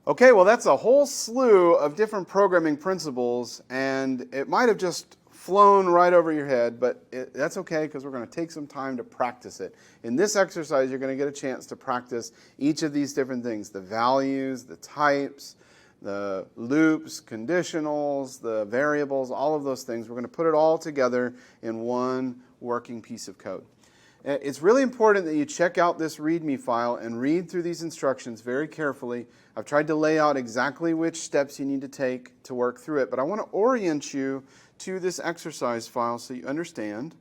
Okay, well that's a whole slew of different programming principles, and it might have just flown right over your head, but that's okay because we're going to take some time to practice it. In this exercise, you're going to get a chance to practice each of these different things: the values, the types, the loops, conditionals, the variables, all of those things. We're going to put it all together in one working piece of code. It's really important that you check out this README file and read through these instructions very carefully. I've tried to lay out exactly which steps you need to take to work through it, but I want to orient you to this exercise file so you understand.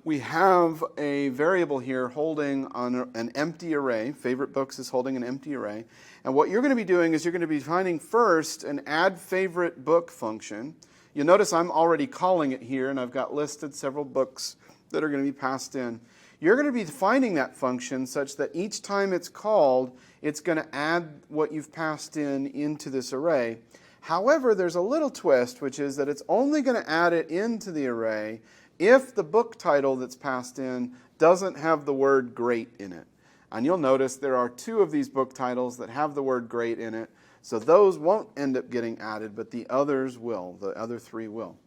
We have a variable here holding on an empty array. Favorite books is holding an empty array. And what you're going to be doing is you're going to be finding first an add favorite book function. You'll notice I'm already calling it here, and I've got listed several books that are going to be passed in. You're going to be defining that function such that each time it's called, it's going to add what you've passed in into this array. However, there's a little twist, which is that it's only going to add it into the array if the book title that's passed in doesn't have the word great in it. And you'll notice there are two of these book titles that have the word great in it, so those won't end up getting added, but the others will, the other three will.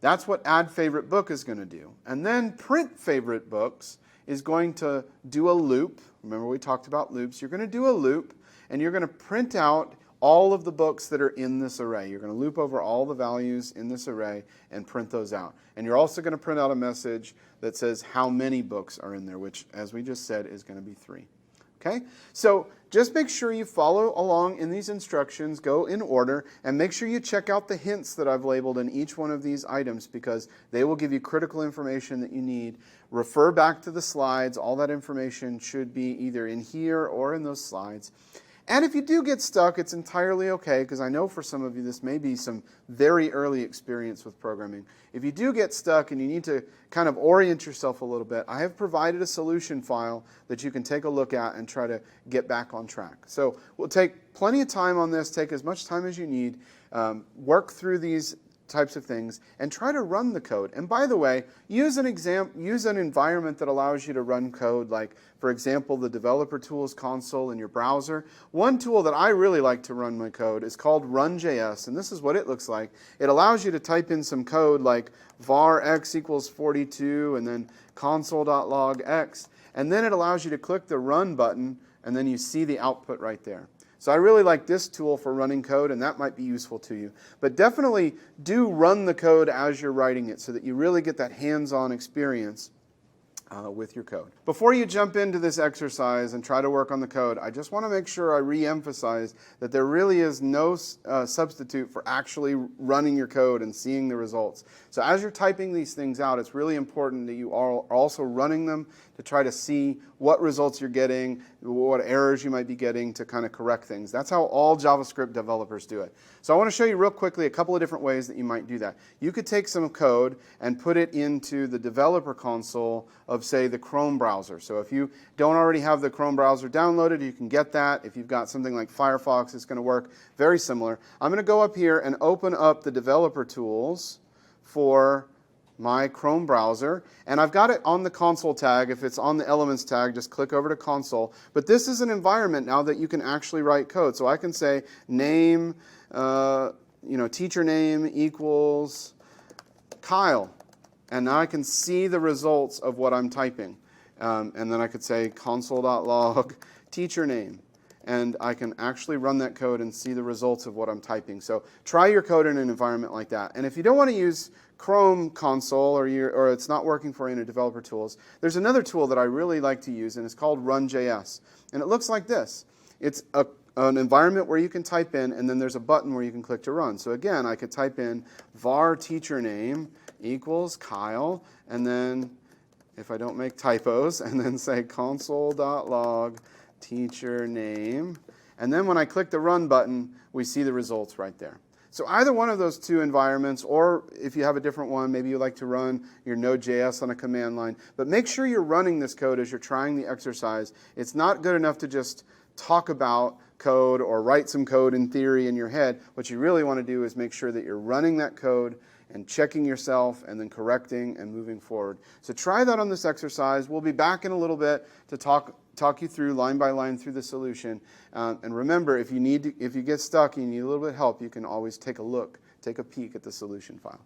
That's what add favorite book is going to do. And then print favorite books is going to do a loop. Remember we talked about loops. You're going to do a loop, and you're going to print out all of the books that are in this array. You're going to loop over all the values in this array and print those out. And you're also going to print out a message that says how many books are in there, which, as we just said, is going to be 3. Okay? So just make sure you follow along in these instructions, go in order, and make sure you check out the hints that I've labeled in each one of these items because they will give you critical information that you need. Refer back to the slides. All that information should be either in here or in those slides. And if you do get stuck, it's entirely okay, because I know for some of you this may be some very early experience with programming. If you do get stuck and you need to kind of orient yourself a little bit, I have provided a solution file that you can take a look at and try to get back on track. So we'll take plenty of time on this, take as much time as you need, work through these types of things, and try to run the code. And by the way, use an environment that allows you to run code, like, for example, the developer tools console in your browser. One tool that I really like to run my code is called Run.js, and this is what it looks like. It allows you to type in some code like var x equals 42 and then console.log x, and then it allows you to click the run button, and then you see the output right there. So I really like this tool for running code, and that might be useful to you. But definitely do run the code as you're writing it so that you really get that hands-on experience with your code. Before you jump into this exercise and try to work on the code, I just want to make sure I re-emphasize that there really is no substitute for actually running your code and seeing the results. So as you're typing these things out, it's really important that you are also running them to try to see what results you're getting, what errors you might be getting to kind of correct things. That's how all JavaScript developers do it. So I want to show you real quickly a couple of different ways that you might do that. You could take some code and put it into the developer console of, say, the Chrome browser. So if you don't already have the Chrome browser downloaded, you can get that. If you've got something like Firefox, it's going to work very similar. I'm going to go up here and open up the developer tools for my Chrome browser, and I've got it on the console tag. If it's on the elements tag, just click over to console. But this is an environment now that you can actually write code. So I can say name, teacher name equals Kyle, and now I can see the results of what I'm typing. And then I could say console.log teacher name, and I can actually run that code and see the results of what I'm typing. So try your code in an environment like that. And if you don't want to use Chrome console or it's not working for you in a developer tools, there's another tool that I really like to use, and it's called Run.js. And it looks like this. It's an environment where you can type in, and then there's a button where you can click to run. So again, I could type in var teacher name equals Kyle, and then if I don't make typos, and then say console.log teacher name. And then when I click the run button, we see the results right there. So either one of those two environments, or if you have a different one, maybe you like to run your Node.js on a command line. But make sure you're running this code as you're trying the exercise. It's not good enough to just talk about code or write some code in theory in your head. What you really want to do is make sure that you're running that code and checking yourself and then correcting and moving forward. So try that on this exercise. We'll be back in a little bit to talk talk you through line by line through the solution. And remember, if you get stuck and you need a little bit of help, you can always take a peek at the solution file.